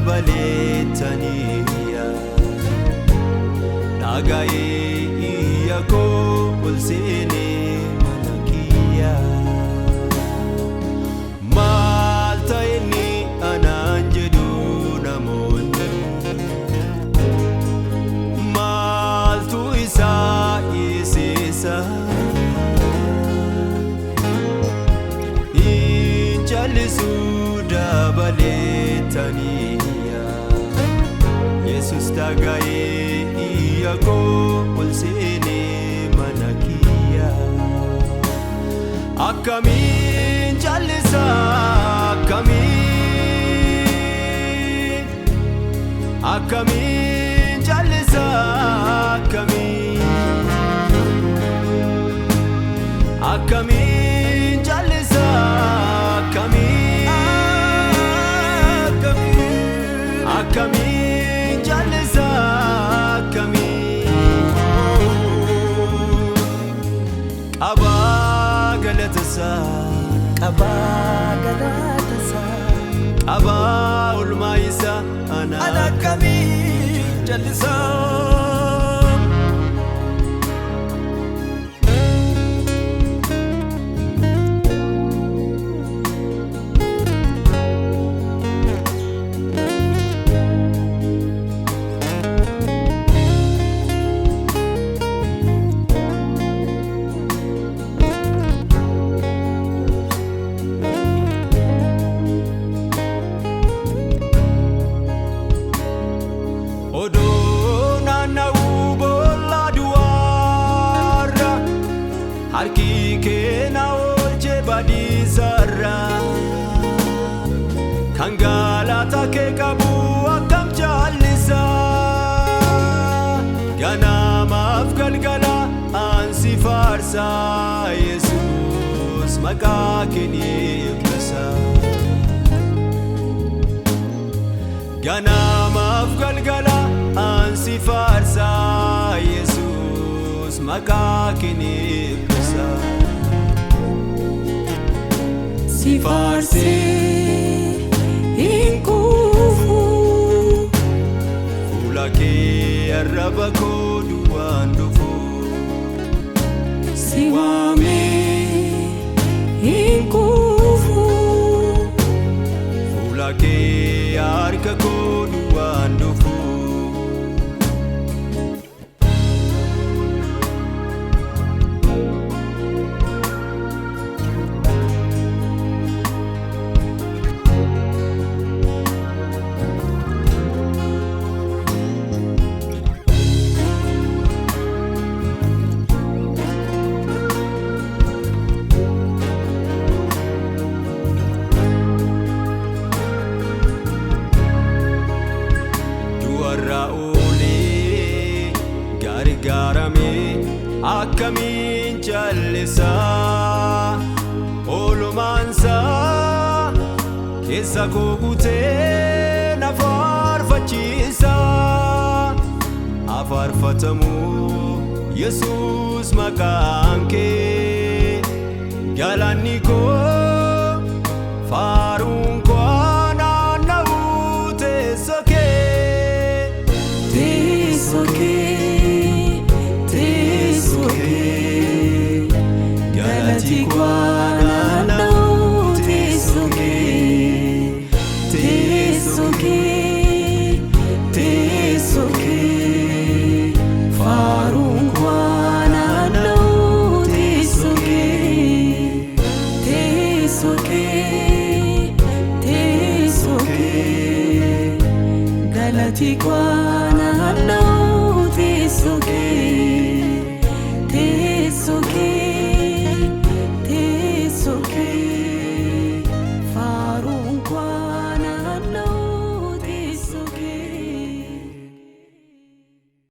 dabaletaniya nagaye iyako ulsini manakiya malta inni ananjedu namonni maltu isa isisa injalisu dabaletaniya Yesus tagaye iyako ulsini manakiya akamin jalisa akamin jalisa akamin jalisa akamin jalisa Aba ulmaisa ana kami jalisa harki kena olche badisarra kangalata ke kabu akam jalisa ganama afgalgala ansi farsa Jesus makakini kusa ganama afgalgala ansi farsa Jesus makakini si farse inkufu fulake arabako duandufu si wame inkufu fulake arkako duandufu garame akamin jalisa olumansa kesa kogute na farfachisa afarfatamu Jesus makanke galaniko farun kwana naute soke tesoke Kwana no tesoke farun kwana no tesoke galati kwana no